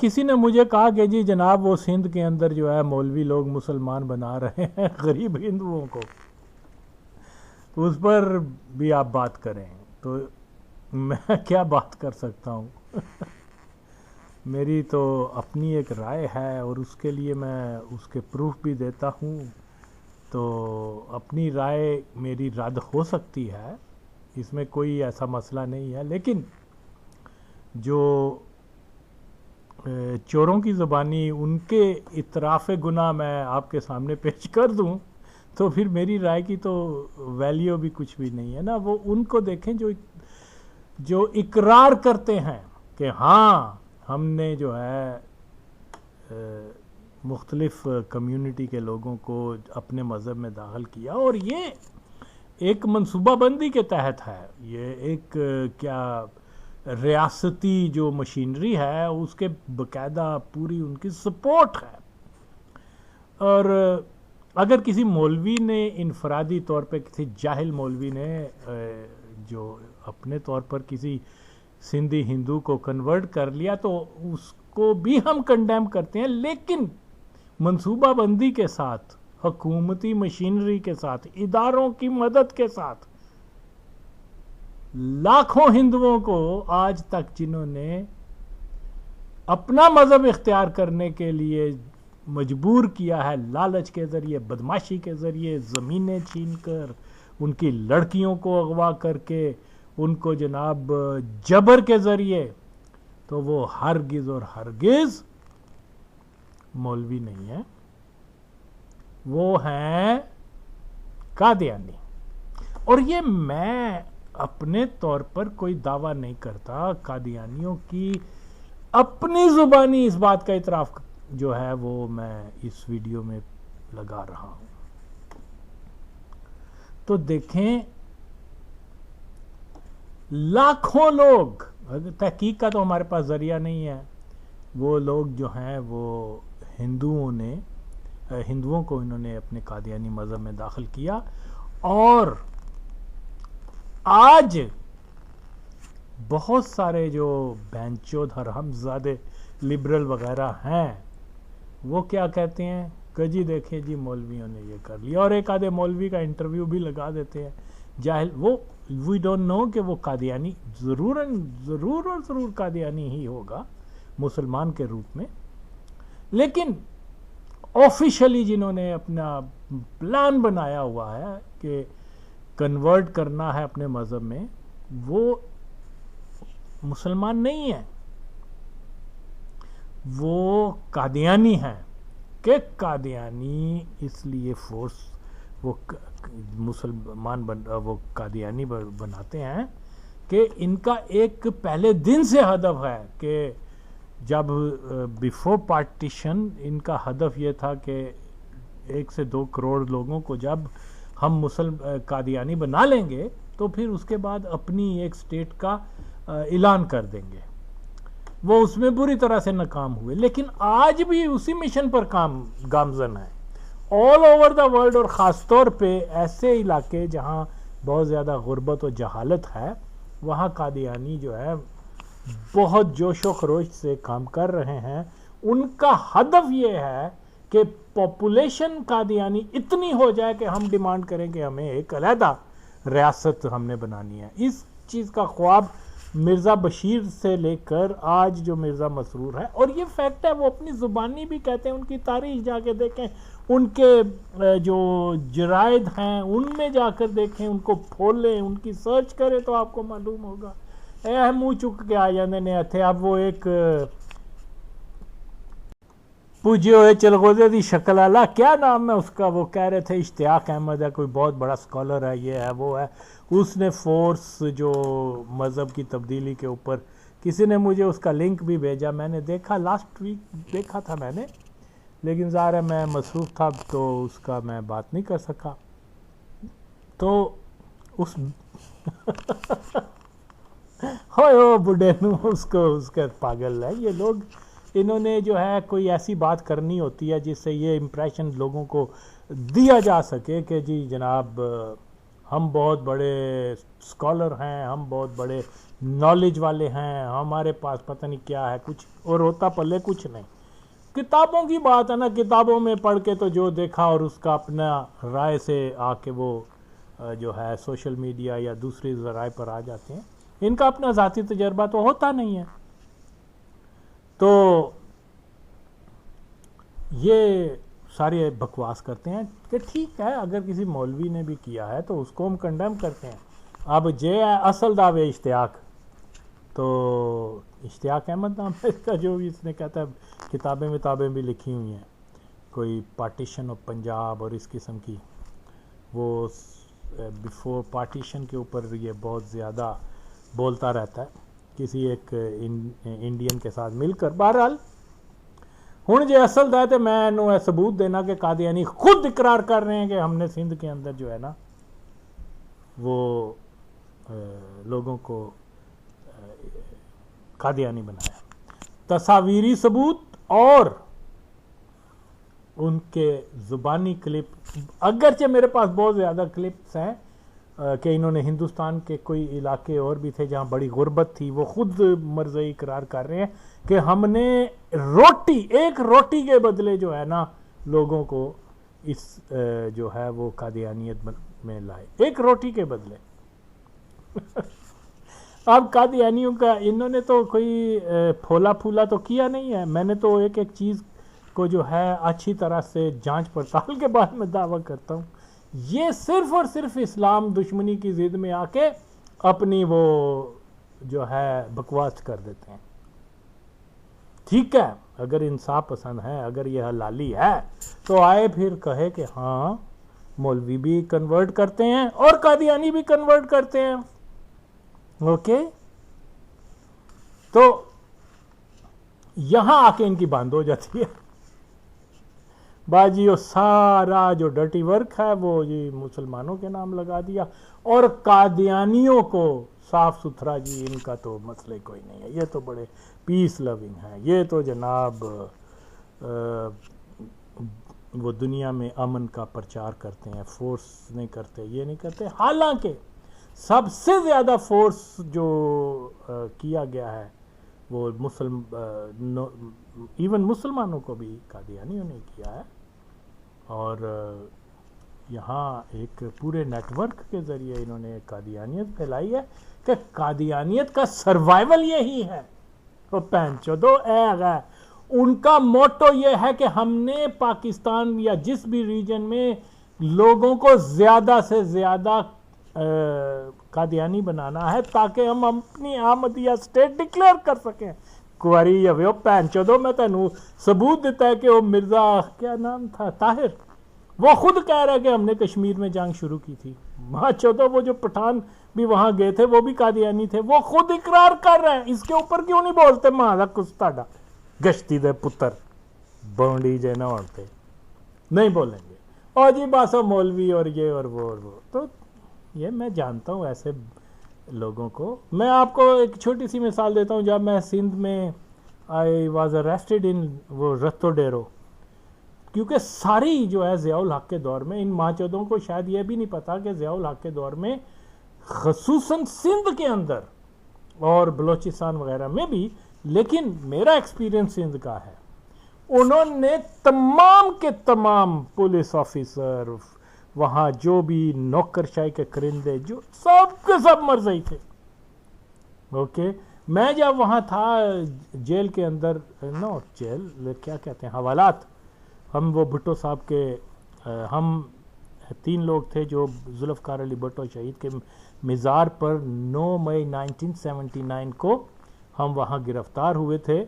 کسی نے مجھے کہا کہ جی جناب وہ سندھ کے اندر جو ہے مولوی لوگ مسلمان بنا رہے ہیں غریب ہندوؤں کو، اس پر بھی آپ بات کریں، تو میں کیا بات کر سکتا ہوں میری تو اپنی ایک رائے ہے اور اس کے لیے میں اس کے پروف بھی دیتا ہوں، تو اپنی رائے میری رد ہو سکتی ہے، اس میں کوئی ایسا مسئلہ نہیں ہے، لیکن جو چوروں کی زبانی ان کے اعتراف گناہ میں آپ کے سامنے پیش کر دوں تو پھر میری رائے کی تو ویلیو بھی کچھ بھی نہیں ہے نا۔ وہ ان کو دیکھیں جو اقرار کرتے ہیں کہ ہاں ہم نے جو ہے مختلف کمیونٹی کے لوگوں کو اپنے مذہب میں داخل کیا، اور یہ ایک منصوبہ بندی کے تحت ہے، یہ ایک کیا ریاستی جو مشینری ہے اس کے باقاعدہ پوری ان کی سپورٹ ہے۔ اور اگر کسی مولوی نے انفرادی طور پہ، کسی جاہل مولوی نے جو اپنے طور پر کسی سندھی ہندو کو کنورٹ کر لیا تو اس کو بھی ہم کنڈیم کرتے ہیں، لیکن منصوبہ بندی کے ساتھ، حکومتی مشینری کے ساتھ، اداروں کی مدد کے ساتھ لاکھوں ہندوؤں کو آج تک جنہوں نے اپنا مذہب اختیار کرنے کے لیے مجبور کیا ہے، لالچ کے ذریعے، بدماشی کے ذریعے، زمینیں چھین کر، ان کی لڑکیوں کو اغوا کر کے، ان کو جناب جبر کے ذریعے، تو وہ ہرگز اور ہرگز مولوی نہیں ہے، وہ ہیں قادیانی۔ اور یہ میں اپنے طور پر کوئی دعویٰ نہیں کرتا، قادیانیوں کی اپنی زبانی اس بات کا اعتراف جو ہے وہ میں اس ویڈیو میں لگا رہا ہوں۔ تو دیکھیں لاکھوں لوگ، تحقیق کا تو ہمارے پاس ذریعہ نہیں ہے، وہ لوگ جو ہیں وہ ہندوؤں کو انہوں نے اپنے قادیانی مذہب میں داخل کیا، اور آج بہت سارے جو بینچود حرام زادے لبرل وغیرہ ہیں وہ کیا کہتے ہیں کہ جی دیکھیں جی مولویوں نے یہ کر لیا، اور ایک آدھے مولوی کا انٹرویو بھی لگا دیتے ہیں جاہل، وہ وی ڈونٹ نو کہ وہ قادیانی ضرور قادیانی ہی ہوگا مسلمان کے روپ میں، لیکن آفیشلی جنہوں نے اپنا پلان بنایا ہوا ہے کہ کنورٹ کرنا ہے اپنے مذہب میں، وہ مسلمان نہیں ہیں، وہ قادیانی ہیں۔ کہ قادیانی اس لیے فورس وہ مسلمان وہ قادیانی بناتے ہیں کہ ان کا ایک پہلے دن سے ہدف ہے کہ جب بیفور پارٹیشن ان کا ہدف یہ تھا کہ 1 سے 2 کروڑ لوگوں کو جب ہم قادیانی بنا لیں گے تو پھر اس کے بعد اپنی ایک سٹیٹ کا اعلان کر دیں گے۔ وہ اس میں بری طرح سے ناکام ہوئے، لیکن آج بھی اسی مشن پر گامزن ہے آل اوور دا ورلڈ، اور خاص طور پہ ایسے علاقے جہاں بہت زیادہ غربت و جہالت ہے، وہاں قادیانی جو ہے بہت جوش و خروش سے کام کر رہے ہیں۔ ان کا ہدف یہ ہے کہ پاپولیشن قادیانی اتنی ہو جائے کہ ہم ڈیمانڈ کریں کہ ہمیں ایک علیحدہ ریاست ہم نے بنانی ہے۔ اس چیز کا خواب مرزا بشیر سے لے کر آج جو مرزا مسرور ہے، اور یہ فیکٹ ہے، وہ اپنی زبانی بھی کہتے ہیں، ان کی تاریخ جا کے دیکھیں، ان کے جو جرائد ہیں ان میں جا کر دیکھیں، ان کو پھولیں، ان کی سرچ کریں تو آپ کو معلوم ہوگا۔ اے منہ چک کے آ جاندے نے اتھے۔ اب وہ ایک پوجے ہوئے چلغوزے دی شکل والا، کیا نام ہے اس کا، وہ کہہ رہے تھے اشتیاق احمد ہے، کوئی بہت بڑا سکالر ہے، یہ ہے وہ ہے، اس نے فورس جو مذہب کی تبدیلی کے اوپر، کسی نے مجھے اس کا لنک بھی بھیجا، میں نے دیکھا، لاسٹ ویک دیکھا تھا میں نے، لیکن ظاہر ہے میں مصروف تھا تو اس کا میں بات نہیں کر سکا۔ تو اس ہوئے بڈھے نو اس کا پاگل ہے، یہ لوگ انہوں نے جو ہے کوئی ایسی بات کرنی ہوتی ہے جس سے یہ امپریشن لوگوں کو دیا جا سکے کہ جی جناب ہم بہت بڑے سکالر ہیں، ہم بہت بڑے نالج والے ہیں, ہمارے پاس پتہ نہیں کیا ہے کچھ, اور ہوتا پلے کچھ نہیں. کتابوں کی بات ہے نا, کتابوں میں پڑھ کے تو جو دیکھا اور اس کا اپنا رائے سے آ کے وہ جو ہے سوشل میڈیا یا دوسری ذرائع پر آ جاتے ہیں. ان کا اپنا ذاتی تجربہ تو ہوتا نہیں ہے. تو یہ سارے بکواس کرتے ہیں کہ ٹھیک ہے اگر کسی مولوی نے بھی کیا ہے تو اس کو ہم کنڈیم کرتے ہیں. اب یہ ہے اصل دعوے اشتیاق. تو اشتیاق احمد نام ہے اس کا, جو بھی اس نے کہتا ہے کتابیں بھی لکھی ہوئی ہیں, کوئی پارٹیشن آف پنجاب اور اس قسم کی, وہ بیفور پارٹیشن کے اوپر یہ بہت زیادہ بولتا رہتا ہے کسی ایک انڈین کے ساتھ مل کر. بہرحال ہوں جی اصل ہے تو میں انہوں ثبوت دینا کہ قادیانی خود اقرار کر رہے ہیں کہ ہم نے سندھ کے اندر جو ہے نا وہ لوگوں کو قادیانی بنایا. تصاویری ثبوت اور ان کے زبانی کلپ, اگرچہ میرے پاس بہت زیادہ کلپس ہیں کہ انہوں نے ہندوستان کے کوئی علاقے اور بھی تھے جہاں بڑی غربت تھی, وہ خود مرزئی اقرار کر رہے ہیں کہ ہم نے ایک روٹی کے بدلے جو ہے نا لوگوں کو اس جو ہے وہ قادیانیت میں لائے, ایک روٹی کے بدلے. اب قادیانیوں کا انہوں نے تو کوئی پھولا پھولا تو کیا نہیں ہے. میں نے تو ایک چیز کو جو ہے اچھی طرح سے جانچ پڑتال کے بعد میں دعویٰ کرتا ہوں, یہ صرف اور صرف اسلام دشمنی کی ضد میں آ کے اپنی وہ جو ہے بکواس کر دیتے ہیں. ٹھیک ہے اگر انصاف پسند ہے, اگر یہ حلالی ہے تو آئے پھر کہے کہ ہاں مولوی بھی کنورٹ کرتے ہیں اور قادیانی بھی کنورٹ کرتے ہیں. اوکے, تو یہاں آ کے ان کی بند ہو جاتی ہے باجی. وہ سارا جو ڈرٹی ورک ہے وہ جی مسلمانوں کے نام لگا دیا, اور قادیانیوں کو صاف ستھرا جی ان کا تو مسئلہ کوئی نہیں ہے, یہ تو بڑے پیس لونگ ہیں, یہ تو جناب وہ دنیا میں امن کا پرچار کرتے ہیں, فورس نہیں کرتے, یہ نہیں کرتے. حالانکہ سب سے زیادہ فورس جو کیا گیا ہے وہ ایون مسلمانوں کو بھی قادیانیوں نے کیا ہے. اور یہاں ایک پورے نیٹ ورک کے ذریعے انہوں نے قادیانیت پھیلائی ہے کہ قادیانیت کا سروائیول یہی ہے. وہ پہنچودو ہے, ان کا موٹو یہ ہے کہ ہم نے پاکستان یا جس بھی ریجن میں لوگوں کو زیادہ سے زیادہ قادیانی بنانا ہے تاکہ ہم اپنی احمدیہ سٹیٹ ڈکلیئر کر سکیں. کواری وہ پہنچودو میں تینوں ثبوت دیتا ہے کہ وہ مرزا کیا نام تھا طاہر, وہ خود کہہ رہا ہے کہ ہم نے کشمیر میں جنگ شروع کی تھی. وہاں چودہ وہ جو پٹھان بھی وہاں گئے تھے وہ بھی قادیانی تھے, وہ خود اقرار کر رہے ہیں. اس کے اوپر کیوں نہیں بولتے مہالا کچھ تاڑا گشتی دے پتر بونڈی جے نہ ہوتے, نہیں بولیں گے. اور جی باسا مولوی اور یہ اور وہ. تو یہ میں جانتا ہوں ایسے لوگوں کو. میں آپ کو ایک چھوٹی سی مثال دیتا ہوں. جب میں سندھ میں آئی واز اریسٹڈ ان وہ رتو ڈیرو, کیونکہ ساری جو ہے ضیاء الحق کے دور میں, ان ماچودوں کو شاید یہ بھی نہیں پتا کہ ضیاء الحق کے دور میں خصوصاً سندھ کے اندر اور بلوچستان وغیرہ میں بھی, لیکن میرا ایکسپیرینس سندھ کا ہے, انہوں نے تمام کے تمام پولیس آفیسر وہاں جو بھی نوکرشاہی کے کرندے جو سب کے سب مرزئی تھے. اوکے, میں جب وہاں تھا جیل کے اندر, نو جیل کیا کہتے ہیں, حوالات, ہم وہ بھٹو صاحب کے ہم 3 لوگ تھے جو ذوالفقار علی بھٹو شہید کے مزار پر 9 مئی 1979 کو ہم وہاں گرفتار ہوئے تھے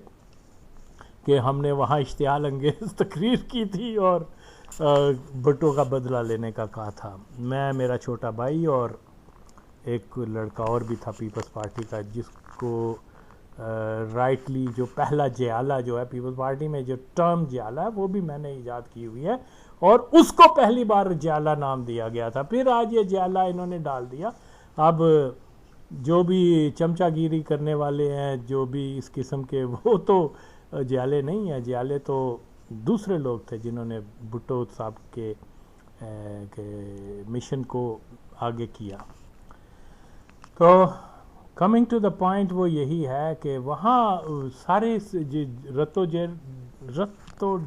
کہ ہم نے وہاں اشتعال انگیز تقریر کی تھی اور بھٹو کا بدلہ لینے کا کہا تھا. میں, میرا چھوٹا بھائی اور ایک لڑکا اور بھی تھا پیپلز پارٹی کا, جس کو رائٹلی جو پہلا جیالہ جو ہے پیپلز پارٹی میں جو ٹرم جیالہ ہے وہ بھی میں نے ایجاد کی ہوئی ہے, اور اس کو پہلی بار جیالہ نام دیا گیا تھا. پھر آج یہ جیالہ انہوں نے ڈال دیا. اب جو بھی چمچہ گیری کرنے والے ہیں, جو بھی اس قسم کے, وہ تو جیالے نہیں ہیں. جیالے تو دوسرے لوگ تھے جنہوں نے بھٹو صاحب کے مشن کو آگے کیا. تو کمنگ ٹو دا پوائنٹ وہ یہی ہے کہ وہاں سارے رتو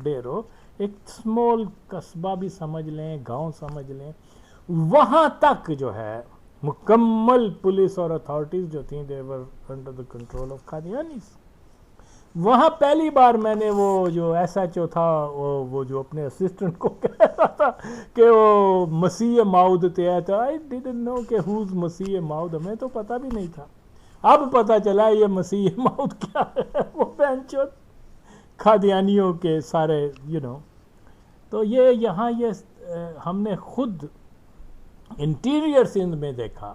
ڈیرو ایک اسمال قصبہ بھی سمجھ لیں، گاؤں سمجھ لیں، وہاں تک جو ہے مکمل پولیس اور اتھارٹیز جو تھیں they were under the control of قادیانیز. وہاں پہلی بار میں نے وہ جو ایس ایچ او تھا وہ جو اپنے اسسٹنٹ کو کہہ رہا تھا کہ وہ مسیح موعود تھے، تو I didn't know کہ who's مسیح موعود، ہمیں تو پتہ بھی نہیں تھا. اب پتہ چلا یہ مسیح موعود کیا ہے، وہ بہنچود قادیانیوں کے سارے تو یہ یہاں ہم نے خود انٹیریئر سندھ میں دیکھا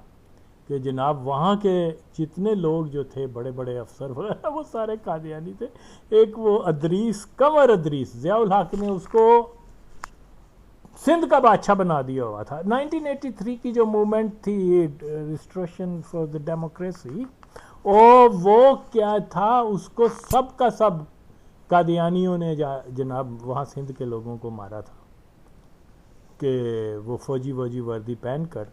کہ جناب وہاں کے جتنے لوگ جو تھے بڑے بڑے افسر وغیرہ وہ سارے قادیانی تھے. ایک وہ ادریس، قمر ادریس، ضیاء الحق نے اس کو سندھ کا بادشاہ بنا دیا ہوا تھا. 1983 کی جو موومنٹ تھی ریسٹوریشن فار دا ڈیموکریسی، وہ کیا تھا، اس کو سب کا سب قادیانیوں نے جناب وہاں سندھ کے لوگوں کو مارا تھا کہ وہ فوجی وردی پہن کر،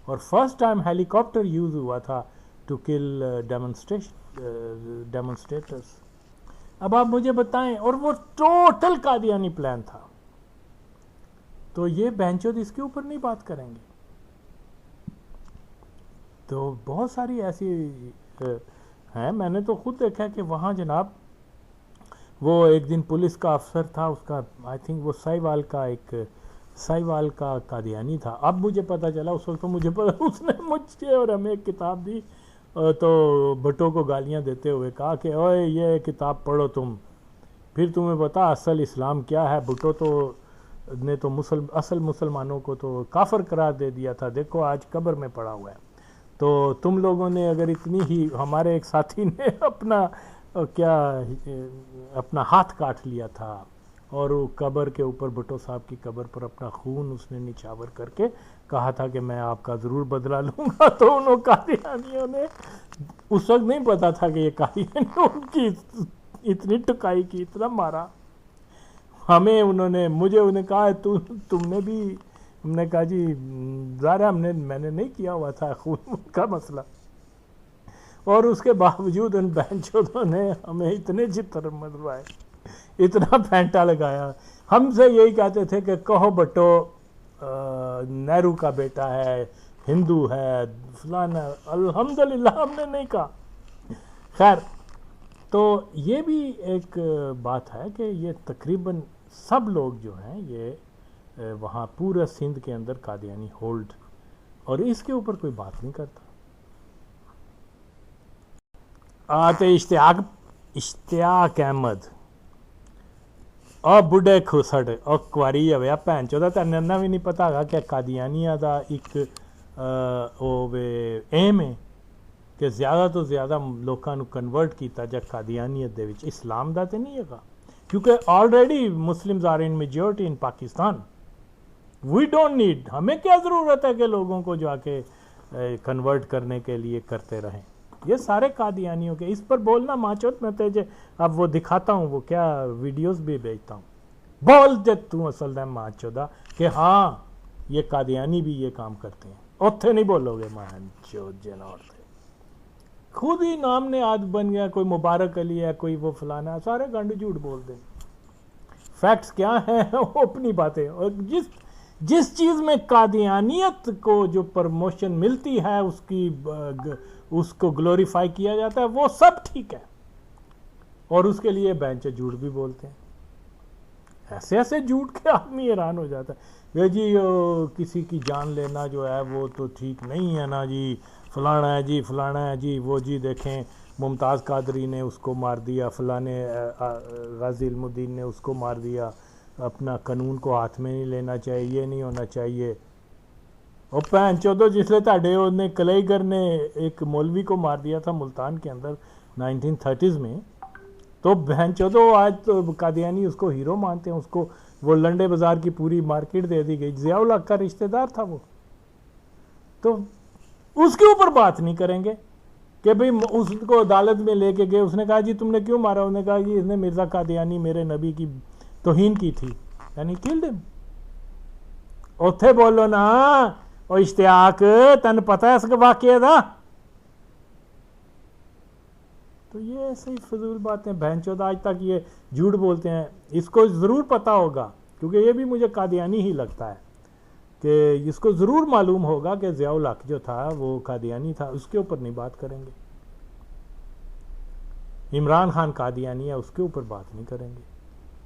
اور فرسٹ ٹائم ہیلی کاپٹر یوز ہوا تھا ٹو کل ڈیمونسٹریٹرز. اب آپ مجھے بتائیں، اور وہ ٹوٹل قادیانی پلان تھا، تو یہ بینچود اس کے اوپر نہیں بات کریں گے. تو بہت ساری ایسی ہیں، میں نے تو خود دیکھا کہ وہاں جناب وہ ایک دن پولیس کا افسر تھا، اس کا آئی تھنک وہ سائیوال کا قادیانی تھا. اب مجھے پتا چلا، اس وقت تو مجھے پتا، اس نے مجھے اور ہمیں ایک کتاب دی تو بھٹو کو گالیاں دیتے ہوئے کہا کہ اوئے یہ کتاب پڑھو تم، پھر تمہیں پتا اصل اسلام کیا ہے. بھٹو تو نے تو اصل مسلمانوں کو تو کافر قرار دے دیا تھا، دیکھو آج قبر میں پڑا ہوا ہے. تو تم لوگوں نے اگر اتنی ہی، ہمارے ایک ساتھی نے اپنا ہاتھ کاٹ لیا تھا، اور وہ قبر کے اوپر، بھٹو صاحب کی قبر پر اپنا خون اس نے نچھاور کر کے کہا تھا کہ میں آپ کا ضرور بدلہ لوں گا. تو انہوں قادیانیوں نے، اس وقت نہیں پتا تھا کہ یہ قادیانیوں کی اتنی ٹکائی کی، اتنا مارا ہمیں. انہوں نے کہا تم نے بھی، ہم نے کہا جی ظاہر میں نے نہیں کیا ہوا تھا خون کا مسئلہ. اور اس کے باوجود ان بینچوں نے ہمیں اتنے چتر مروائے، اتنا پھینٹا لگایا. ہم سے یہی کہتے تھے کہ کہو بھٹو نہرو کا بیٹا ہے، ہندو ہے، فلانا. الحمدللہ ہم نے نہیں کہا. خیر، تو یہ بھی ایک بات ہے کہ یہ تقریباً سب لوگ جو ہیں یہ وہاں پورا سندھ کے اندر قادیانی ہولڈ، اور اس کے اوپر کوئی بات نہیں کرتا. آتے اشتیاق احمد اور بڑھے کھسڑ اور کواری ہویا بھین چودا، تینوں بھی نہیں پتا ہے کہ قادیانیہ دا ایک ایم ہے کہ زیادہ تو زیادہ لوکاں نو کنورٹ کیتا جا قادیانیت دے وچ، اسلام دا تے نہیں ہے، کیونکہ already Muslims are in majority in Pakistan. We don't need, ہمیں کیا ضرورت ہے کہ لوگوں کو جا کے کنورٹ کرنے کے لیے کرتے رہیں. یہ سارے قادیانیوں کے، اس پر بولنا ماچوت میں تجھے اب وہ دکھاتا ہوں، وہ کیا ویڈیوز بھی بھیجتا ہوں. بول دے تو اصل دے ماچودا کہ ہاں یہ قادیانی بھی یہ کام کرتے ہیں. اتھے نہیں بولو گے ماچوت جنور تھے، خود ہی نام نے عادت بن گیا، کوئی مبارک علی ہے، کوئی وہ فلانا، سارے گنڈ جھوٹ بول دیں. فیکٹس کیا ہیں وہ اپنی باتیں. اور جس چیز میں قادیانیت کو جو پرموشن ملتی ہے، اس کو گلوریفائی کیا جاتا ہے، وہ سب ٹھیک ہے، اور اس کے لیے بینچ جھوٹ بھی بولتے ہیں. ایسے ایسے جھوٹ کے آدمی حیران ہو جاتا ہے. یہ جی کسی کی جان لینا جو ہے وہ تو ٹھیک نہیں ہے نا جی، فلانا ہے جی، فلانا ہے جی، وہ جی دیکھیں ممتاز قادری نے اس کو مار دیا، فلانے غازی علم الدین نے اس کو مار دیا. اپنا قانون کو ہاتھ میں نہیں لینا چاہیے، یہ نہیں ہونا چاہیے. اور پہن چودو جسلے تاڑے نے کلیگر نے ایک مولوی کو مار دیا تھا ملتان کے اندر 1930s میں، تو بہن چودو آج تو قادیانی اس کو ہیرو مانتے ہیں. اس کو وہ لنڈے بازار کی پوری مارکیٹ دے دی گئی، ضیاء الحق کا رشتہ دار تھا وہ. تو اس کے اوپر بات نہیں کریں گے کہ بھئی اس کو عدالت میں لے کے گئے، اس نے کہا جی تم نے کیوں مارا؟ انہوں نے کہا جی اس نے مرزا قادیانی میرے نبی کی توہین کی تھی، یعنی کیل دم. اوتھے بولو نا، اور اشتیاق تن پتہ ہے اس کے واقعے دا؟ تو یہ ایسے ہی فضول باتیں، بہن چود آج تک یہ جھوٹ بولتے ہیں. اس کو ضرور پتہ ہوگا، کیونکہ یہ بھی مجھے قادیانی ہی لگتا ہے، کہ اس کو ضرور معلوم ہوگا کہ ضیاء الحق جو تھا وہ قادیانی تھا. اس کے اوپر نہیں بات کریں گے. عمران خان قادیانی ہے، اس کے اوپر بات نہیں کریں گے.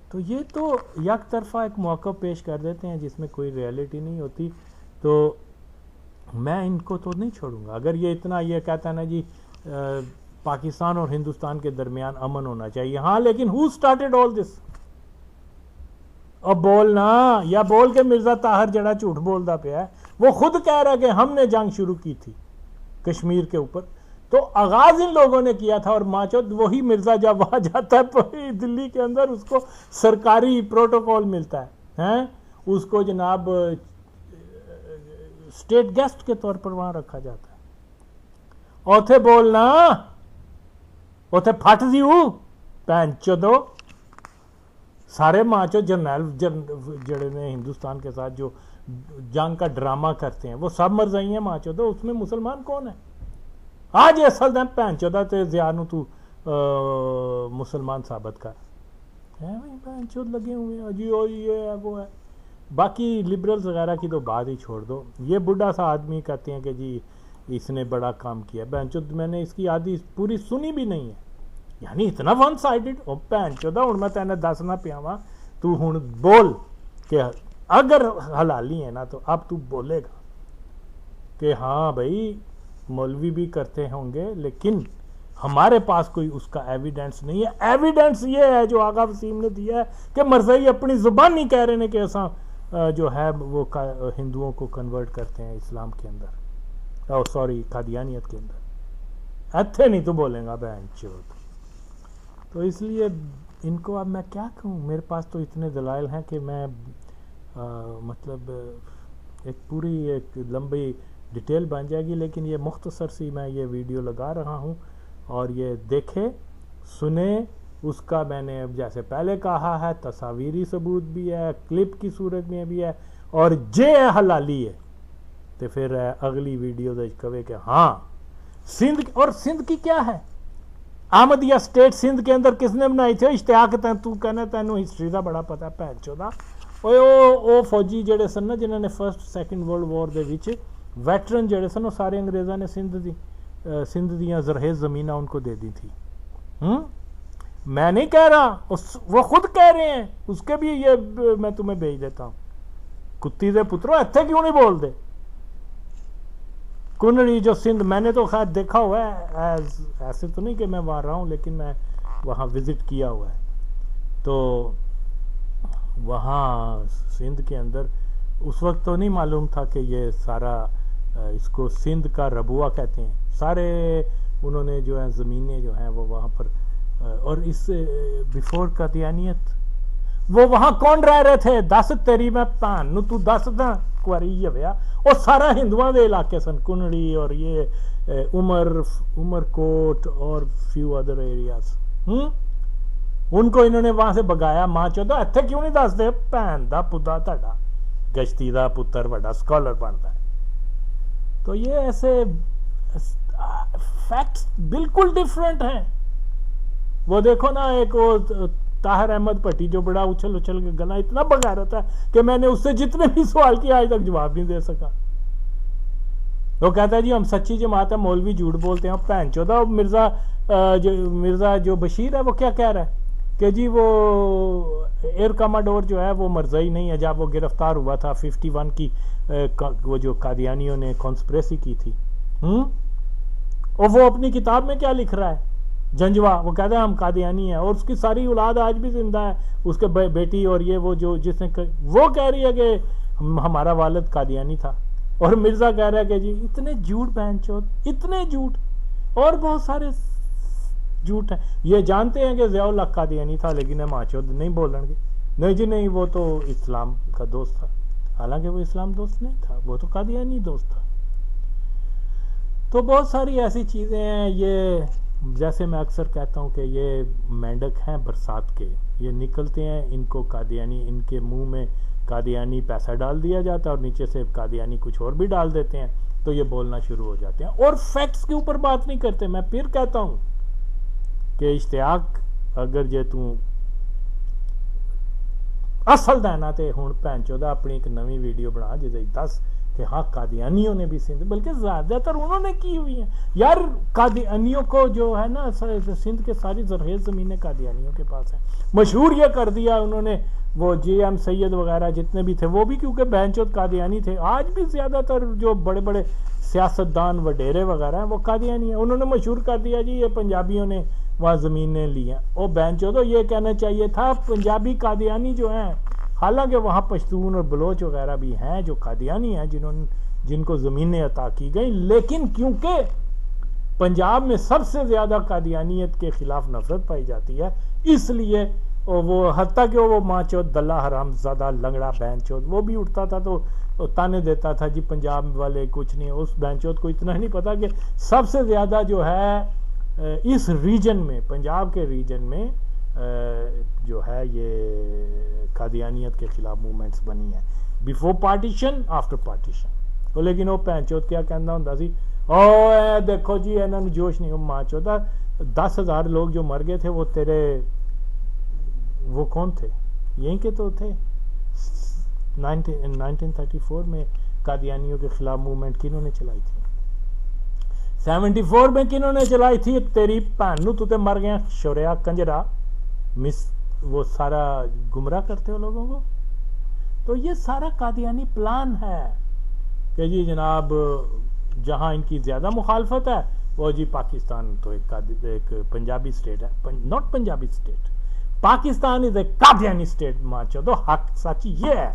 تو یہ تو یک طرفہ ایک موقع پیش کر دیتے ہیں جس میں کوئی ریئلٹی نہیں ہوتی. تو میں ان کو تو نہیں چھوڑوں گا. اگر یہ اتنا یہ کہتا ہے نا جی پاکستان اور ہندوستان کے درمیان امن ہونا چاہیے، ہاں لیکن who started all this؟ اب بولنا، یا بول کے مرزا طاہر جڑا جھوٹ بولتا پیا ہے، وہ خود کہہ رہا ہے کہ ہم نے جنگ شروع کی تھی کشمیر کے اوپر. تو آغاز ان لوگوں نے کیا تھا، اور ماچود وہی مرزا جب وہاں جاتا ہے دلی کے اندر، اس کو سرکاری پروٹوکول ملتا ہے، اس کو جناب اسٹیٹ گیسٹ کے طور پر وہاں رکھا جاتا ہے. اوتھے بولنا، اوتھے پھٹ دیو پین چودو. سارے ماچو جرنیل جڑے نے ہندوستان کے ساتھ جو جنگ کا ڈرامہ کرتے ہیں وہ سب مرزائی ہیں ماچو دو. اس میں مسلمان کون ہے؟ آج اصل دیں پین چودہ تے ضیاء نو تو مسلمان ثابت کر. پین چود لگے ہوئے ہیں جی، یہ ہے وہ ہے. باقی لبرلز وغیرہ کی تو بات ہی چھوڑ دو. یہ بڈھا سا آدمی کہتے ہیں کہ جی اس نے بڑا کام کیا. بہن چود میں نے اس کی آدھی پوری سنی بھی نہیں ہے. یعنی اتنا ون سائیڈڈ. او بہن چودہ ہوں میں تینے دسنا پیاواں، تو ہوں بول کہ اگر حلالی ہے نا تو اب تو بولے گا کہ ہاں بھائی مولوی بھی کرتے ہوں گے، لیکن ہمارے پاس کوئی اس کا ایویڈنس نہیں ہے. ایویڈنس یہ ہے جو آغا وسیم نے دیا ہے کہ مرزائی اپنی زبان نہیں کہہ رہے ہیں کہ ایسا جو ہے وہ ہندوؤں کو کنورٹ کرتے ہیں اسلام کے اندر، سوری قادیانیت کے اندر. ایتھے نہیں تو بولیں گا بہن چود. تو اس لیے ان کو اب میں کیا کہوں، میرے پاس تو اتنے دلائل ہیں کہ میں مطلب ایک پوری ایک لمبی ڈیٹیل بن جائے گی، لیکن یہ مختصر سی میں یہ ویڈیو لگا رہا ہوں، اور یہ دیکھے سنے. اس کا میں نے جیسے پہلے کہا ہے تصاویری ثبوت بھی ہے، کلپ کی صورت میں بھی ہے، اور جے حلالی ہے تو پھر اگلی ویڈیو کہے کہ ہاں سندھ. اور سندھ کی کیا ہے؟ احمدیہ اسٹیٹ سندھ کے اندر کس نے بنائی تھی؟ اشتیاق. تو کہنا تینوں ہسٹری کا بڑا پتا ہے پہن چودہ. او فوجی جڑے سن نا جنہوں نے فرسٹ سیکنڈ ورلڈ وار دے وچ ویٹرن جڑے سن، وہ سارے انگریزاں نے سندھ دیاں زرخیز زمیناں ان کو دے دی تھی. میں نہیں کہہ رہا، وہ خود کہہ رہے ہیں. اس کے بھی یہ میں تمہیں بھیج دیتا ہوں. کتی دے پترو ایتھے کیوں نہیں بول دے؟ کنڑی جو سندھ میں نے تو خیر دیکھا ہوا ہے، ایسے تو نہیں کہ میں وہاں رہا ہوں، لیکن میں وہاں وزٹ کیا ہوا ہے. تو وہاں سندھ کے اندر اس وقت تو نہیں معلوم تھا کہ یہ سارا اس کو سندھ کا ربوہ کہتے ہیں. سارے انہوں نے جو ہے زمینیں جو ہیں وہ وہاں پر، اور اس بیفور قادیانیت وہ وہاں کون رہ رہے تھے؟ دس تیری میں پان نو تو دس دا کواری ہویا. اور سارا ہندوؤں دے علاقے سن، کنڑی اور یہ عمر کوٹ اور فیو ادر ایریاز. ان کو انہوں نے وہاں سے بگایا. ماں چودہ ایتھے کیوں نہیں دس دے؟ پین دا پدا تہاڈا گشتی دا پتر وڈا سکالر بنتا ہے. تو یہ ایسے فیکٹس بالکل ڈیفرنٹ ہیں. وہ دیکھو نا ایک وہ طاہر احمد بھٹی جو بڑا اچھل کے گلا اتنا بگا رہتا ہے کہ میں نے اس سے جتنے بھی سوال کیا آج تک جواب نہیں دے سکا. وہ کہتا ہے جی ہم سچی جماعت ہے، مولوی جھوٹ بولتے ہیں. بہن چودہ مرزا جو بشیر ہے وہ کیا کہہ رہا ہے کہ جی وہ ایئر کماڈور جو ہے وہ مرزائی نہیں ہے. جب وہ گرفتار ہوا تھا 51 کی وہ جو قادیانیوں نے کانسپریسی کی تھی، اور وہ اپنی کتاب میں کیا لکھ رہا ہے جنجوا، وہ کہتا ہے ہم قادیانی ہیں، اور اس کی ساری اولاد آج بھی زندہ ہے، اس کے بیٹی اور یہ وہ جو جس نے وہ کہہ رہی ہے کہ ہمارا والد قادیانی تھا. اور مرزا کہہ رہا ہے کہ جی اتنے جھوٹ بہن چود، اتنے جھوٹ اور بہت سارے جھوٹ ہیں. یہ جانتے ہیں کہ ضیاء الحق قادیانی تھا، لیکن ماں چود نہیں بولیں گے. نہیں جی نہیں، وہ تو اسلام کا دوست تھا. حالانکہ وہ اسلام دوست نہیں تھا، وہ تو قادیانی دوست تھا. تو بہت ساری ایسی چیزیں ہیں. یہ جیسے میں اکثر کہتا ہوں کہ یہ مینڈک ہیں برسات کے، یہ نکلتے ہیں، ان کو قادیانی، ان کے منہ میں قادیانی پیسہ ڈال دیا جاتا ہے اور نیچے سے قادیانی کچھ اور بھی ڈال دیتے ہیں، تو یہ بولنا شروع ہو جاتے ہیں اور فیکٹس کے اوپر بات نہیں کرتے. میں پھر کہتا ہوں کہ اشتیاق اگر جے تو اصل دینا تے ہوں بھن چودہ اپنی ایک نوی ویڈیو بنا جے دس کہ ہاں قادیانیوں نے بھی سندھ، بلکہ زیادہ تر انہوں نے کی ہوئی ہیں یار. قادیانیوں کو جو ہے نا سندھ کے ساری زرخیز زمینیں قادیانیوں کے پاس ہیں. مشہور یہ کر دیا انہوں نے وہ جے ایم سید وغیرہ جتنے بھی تھے وہ بھی کیونکہ بہن چود قادیانی تھے. آج بھی زیادہ تر جو بڑے بڑے سیاستدان وڈیرے وغیرہ ہیں وہ قادیانی ہیں. انہوں نے مشہور کر دیا جی یہ پنجابیوں نے وہاں زمینیں لی ہیں. وہ بہن چودو یہ کہنا چاہیے تھا پنجابی قادیانی جو ہیں، حالانکہ وہاں پشتون اور بلوچ وغیرہ بھی ہیں جو قادیانی ہیں جن کو زمینیں عطا کی گئیں، لیکن کیونکہ پنجاب میں سب سے زیادہ قادیانیت کے خلاف نفرت پائی جاتی ہے اس لیے وہ حتیٰ کہ وہ ماں چود دلہ حرام زادہ لنگڑا بہن چود وہ بھی اٹھتا تھا تو تانے دیتا تھا جی پنجاب والے کچھ نہیں. اس بہن چود کو اتنا نہیں پتا کہ سب سے زیادہ جو ہے اس ریجن میں، پنجاب کے ریجن میں جو ہے یہ قادیانیت کے خلاف موومنٹس بنی ہیں بیفور پارٹیشن آفٹر پارٹیشن. لیکن وہ بہن چود کیا کہنا ہوں سی، او دیکھو جی انہوں نے جوش نہیں. ماں چودہ 10,000 لوگ جو مر گئے تھے وہ تیرے وہ کون تھے؟ یہیں کے تو تھے. 1934 میں قادیانیوں کے خلاف موومنٹ کنہوں نے چلائی تھی؟ 74 میں کنہوں نے چلائی تھی؟ تیری پہنو تو تے مر گیا شوریا کنجرا وہ سارا گمراہ کرتے ہو لوگوں کو. تو یہ سارا قادیانی پلان ہے کہ جی جناب جہاں ان کی زیادہ مخالفت ہے وہ جی پاکستان تو ایک پنجابی اسٹیٹ ہے، not Punjabi state, Pakistan is a Qadiani state. Machu تو حق سچ یہ ہے.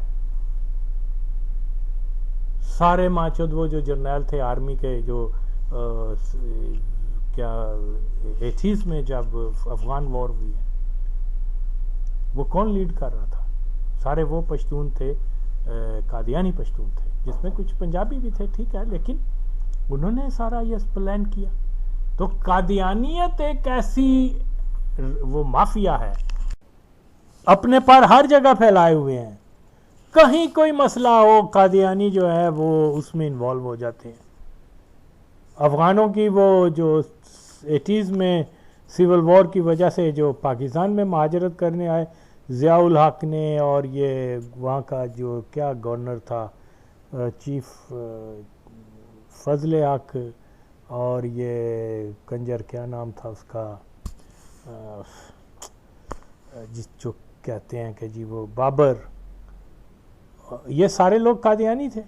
سارے ماچود وہ جو جرنیل تھے آرمی کے جو کیا 80s میں جب افغان وار ہوئی ہے وہ کون لیڈ کر رہا تھا؟ سارے وہ پشتون تھے، قادیانی پشتون تھے، جس میں کچھ پنجابی بھی تھے ٹھیک ہے، لیکن انہوں نے سارا یہ پلان کیا. تو قادیانیت ایک ایسی وہ مافیا ہے اپنے پر ہر جگہ پھیلائے ہوئے ہیں. کہیں کوئی مسئلہ ہو قادیانی جو ہے وہ اس میں انوالو ہو جاتے ہیں. افغانوں کی وہ جو 80s میں سول وار کی وجہ سے جو پاکستان میں مہاجرت کرنے آئے ضیاء الحق نے، اور یہ وہاں کا جو کیا گورنر تھا چیف فضل حق، اور یہ کنجر کیا نام تھا اس کا جس جو کہتے ہیں کہ جی وہ بابر، یہ سارے لوگ قادیانی تھے.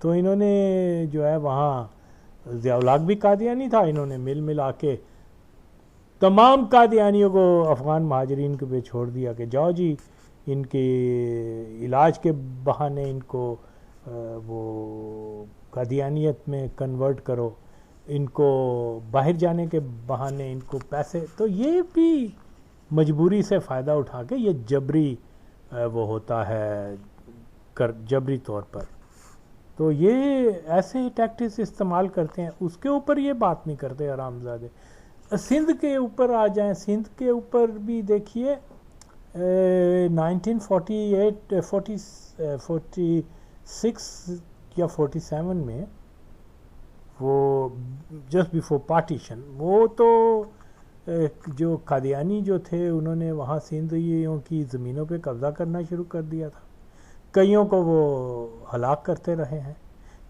تو انہوں نے جو ہے وہاں ضیاء الحق بھی قادیانی تھا، انہوں نے مل ملا کے تمام قادیانیوں کو افغان مہاجرین کے پہ چھوڑ دیا کہ جاؤ جی ان کے علاج کے بہانے ان کو وہ قادیانیت میں کنورٹ کرو، ان کو باہر جانے کے بہانے ان کو پیسے. تو یہ بھی مجبوری سے فائدہ اٹھا کے یہ جبری وہ ہوتا ہے جبری طور پر. تو یہ ایسے ٹیکٹکس استعمال کرتے ہیں. اس کے اوپر یہ بات نہیں کرتے حرام زادے. سندھ کے اوپر آ جائیں، سندھ کے اوپر بھی دیکھیے 1948 46 یا 47 میں وہ جسٹ بیفور پارٹیشن وہ تو جو قادیانی جو تھے انہوں نے وہاں سندھیوں کی زمینوں پہ قبضہ کرنا شروع کر دیا تھا. کئیوں کو وہ ہلاک کرتے رہے ہیں.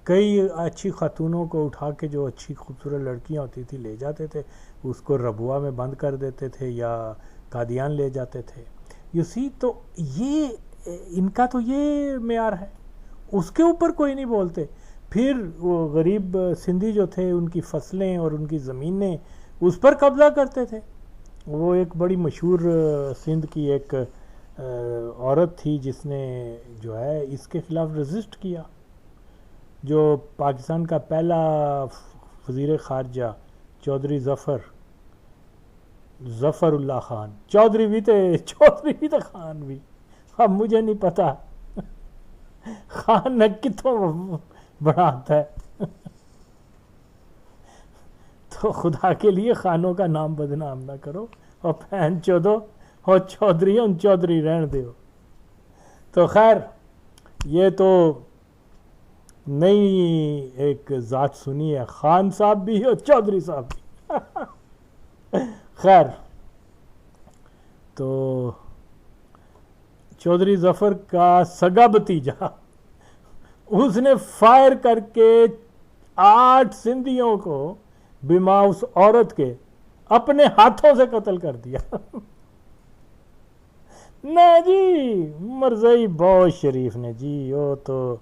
کئی اچھی خاتونوں کو اٹھا کے جو اچھی خوبصورت لڑکیاں ہوتی تھی لے جاتے تھے، اس کو ربوہ میں بند کر دیتے تھے یا قادیان لے جاتے تھے. یو سی تو یہ ان کا تو یہ معیار ہے، اس کے اوپر کوئی نہیں بولتے. پھر وہ غریب سندھی جو تھے ان کی فصلیں اور ان کی زمینیں اس پر قبضہ کرتے تھے. وہ ایک بڑی مشہور سندھ کی ایک عورت تھی جس نے جو ہے اس کے خلاف رزسٹ کیا، جو پاکستان کا پہلا وزیر خارجہ چودھری ظفر اللہ خان، چودھری بھی تھے خان بھی، اب مجھے نہیں پتا خان نہ کتوں بڑھاتا ہے. تو خدا کے لیے خانوں کا نام بدنام نہ کرو، اور بہن چودو اور چودھری رہن دیو. تو خیر یہ تو نئی ایک ذات سنی ہے، خان صاحب بھی اور چودھری صاحب بھی. خیر تو چودھری ظفر کا سگا بھتیجا اس نے فائر کر کے 8 سندھیوں کو بما اس عورت کے اپنے ہاتھوں سے قتل کر دیا. نہ جی مرزائی بہت شریف نے جی، وہ تو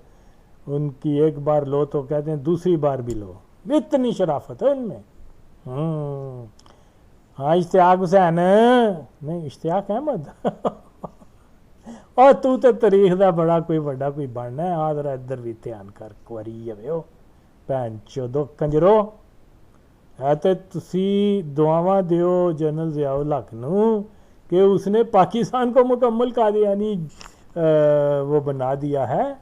ان کی ایک بار لو تو کہتے ہیں دوسری بار بھی لو، اتنی شرافت ہے ان میں. ہاں اشتیاق حسین نہیں، اشتیاق احمد اور تو تے تاریخ دا بڑا کوئی بڑا کوئی بننا ہے. آ ذرا ادھر بھی دھیان کر کوری ہو بھن چودو کنجرو. ہے تے تسی دعاواں دیو جنرل ضیاء الحق نو کہ اس نے پاکستان کو مکمل قادیانی وہ بنا دیا ہے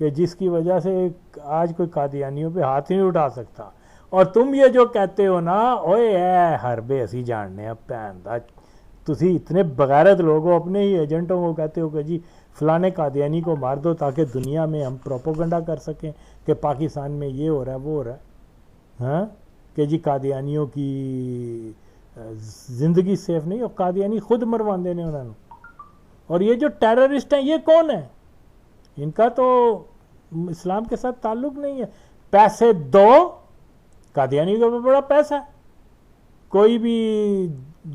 کہ جس کی وجہ سے آج کوئی قادیانیوں پہ ہاتھ ہی نہیں اٹھا سکتا. اور تم یہ جو کہتے ہو نا اوے اے حربے اسی جاننے ہیں بھن دا، تسی اتنے بغیرت لوگ ہو، اپنے ہی ایجنٹوں کو کہتے ہو کہ جی فلانے قادیانی کو مار دو تاکہ دنیا میں ہم پروپوگنڈا کر سکیں کہ پاکستان میں یہ ہو رہا ہے وہ ہو رہا ہے. ہاں کہ جی قادیانیوں کی زندگی سیف نہیں، اور قادیانی خود مروا دینے انہوں نے. اور یہ جو ٹیررسٹ ہیں یہ کون ہیں؟ ان کا تو اسلام کے ساتھ تعلق نہیں ہے. پیسے دو، قادیانی کا بڑا پیسہ ہے. کوئی بھی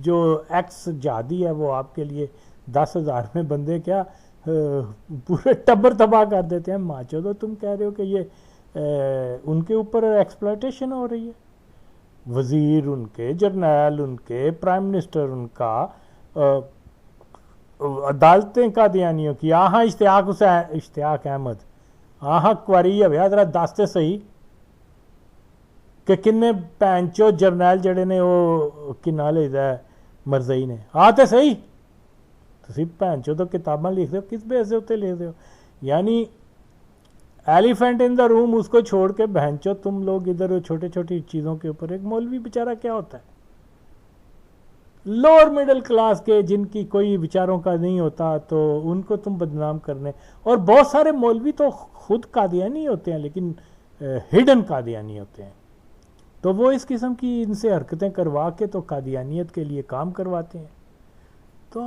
جو ایکس جہادی ہے وہ آپ کے لیے 10,000 میں بندے کیا پورے ٹبر تباہ کر دیتے ہیں. ماچو تو تم کہہ رہے ہو کہ یہ ان کے اوپر ایکسپلائٹیشن ہو رہی ہے. وزیر ان کے، جرنیل ان کے، پرائم منسٹر ان کا، عدالتیں قادیانیوں کی. آہاں اشتیاق احمد آہاں کواری ہے ذرا دستے صحیح کہ کنے پینچو جرنیل جڑے نے وہ کنا لے ہے مرزائی نے. آتے صحیح تسی پینچو تو کتاباں لکھ دے ہو، کس بیس سے ہوتے لکھ دے ہو؟ یعنی ایلیفینٹ ان دا روم اس کو چھوڑ کے بہنچو تم لوگ ادھر چھوٹے چھوٹی چیزوں کے اوپر. ایک مولوی بیچارہ کیا ہوتا ہے؟ لوور مڈل کلاس کے جن کی کوئی بیچاروں کا نہیں ہوتا تو ان کو تم بدنام کرنے. اور بہت سارے مولوی تو خود قادیانی ہوتے ہیں لیکن ہڈن قادیانی ہوتے ہیں. تو وہ اس قسم کی ان سے حرکتیں کروا کے تو قادیانیت کے لیے کام کرواتے ہیں. تو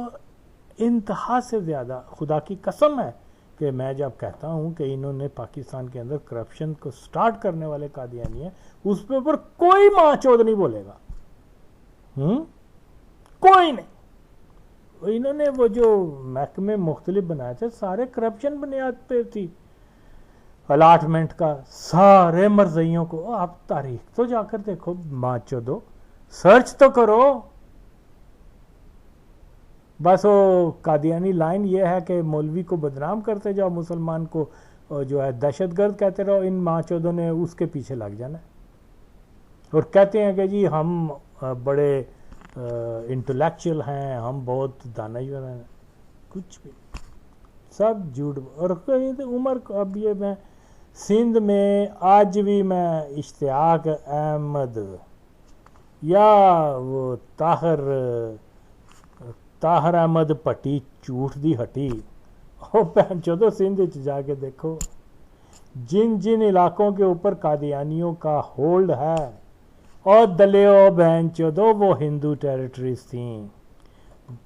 انتہا سے زیادہ خدا کی قسم ہے کہ میں جب کہتا ہوں کہ انہوں نے پاکستان کے اندر کرپشن کو سٹارٹ کرنے والے قادیانی ہیں، اس پہ اوپر کوئی ماں چود نہیں بولے گا. کوئی نہیں. انہوں نے وہ جو محکمے مختلف بنائے تھے سارے کرپشن بنیاد پہ تھی. الاٹمنٹ کا سارے مرزائیوں کو، آپ تاریخ تو جا کر دیکھو ماں چودو، سرچ تو کرو. بس وہ قادیانی لائن یہ ہے کہ مولوی کو بدنام کرتے جاؤ، مسلمان کو جو ہے دہشت گرد کہتے رہو. ان ماں چودوں نے اس کے پیچھے لگ جانا ہے اور کہتے ہیں کہ جی ہم بڑے انٹلیکچوئل ہیں، ہم بہت دانشور ہیں. کچھ بھی سب جھوٹ. اور عمر اب یہ میں سندھ میں آج بھی میں اشتیاق احمد یا وہ طاہر احمد پٹی جھوٹ دی ہٹی اور پہنچو سندھ جا کے دیکھو جن جن علاقوں کے اوپر قادیانیوں کا ہولڈ ہے اور دلیو بہن چودو وہ ہندو ٹیریٹریز تھیں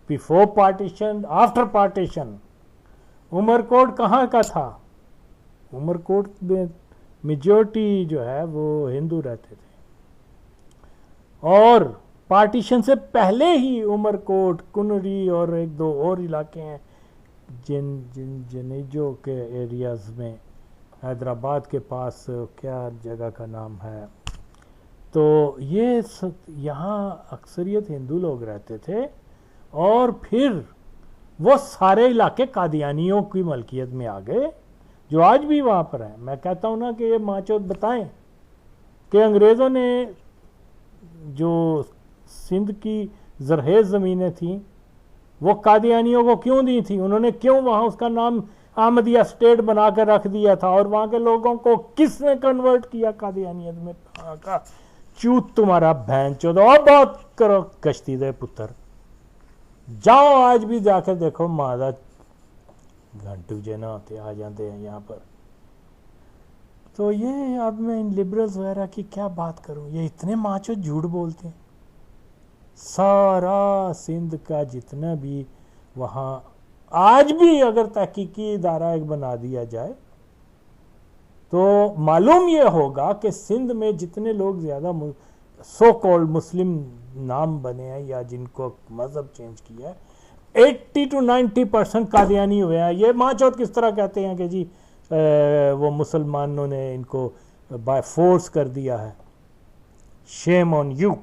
بیفور پارٹیشن آفٹر پارٹیشن. عمر کوٹ کہاں کا تھا؟ عمر کوٹ میں میجورٹی جو ہے وہ ہندو رہتے تھے. اور پارٹیشن سے پہلے ہی عمر کوٹ، کنری اور ایک دو اور علاقے ہیں جنیجو کے ایریاز میں، حیدرآباد کے پاس کیا جگہ کا نام ہے. تو یہ یہاں اکثریت ہندو لوگ رہتے تھے اور پھر وہ سارے علاقے قادیانیوں کی ملکیت میں آ گئے جو آج بھی وہاں پر ہیں. میں کہتا ہوں نا کہ یہ ماچود بتائیں کہ انگریزوں نے جو سندھ کی زرخیز زمینیں تھیں وہ قادیانیوں کو کیوں دی تھی؟ انہوں نے کیوں وہاں اس کا نام احمدیہ اسٹیٹ بنا کر رکھ دیا تھا؟ اور وہاں کے لوگوں کو کس نے کنورٹ کیا قادیانیت میں؟ کا چوت تمہارا بہن چودہ. اور بہت کرو کشتی دے پتر، جاؤ آج بھی جا کے دیکھو مادہ گھنٹو جنا ہوتے آ جاتے ہیں یہاں پر. تو یہ اب میں ان لبرلز وغیرہ کی کیا بات کروں، یہ اتنے ماچو جھوٹ بولتے ہیں. سارا سندھ کا جتنا بھی وہاں آج بھی اگر تحقیقی ادارہ ایک بنا دیا جائے تو معلوم یہ ہوگا کہ سندھ میں جتنے لوگ زیادہ سو کالڈ مسلم نام بنے ہیں یا جن کو مذہب چینج کیا ہے 80 to 90% قادیانی ہوئے ہیں. یہ ماں چوت کس طرح کہتے ہیں کہ جی وہ مسلمانوں نے ان کو بائی فورس کر دیا ہے. شیم آن یو.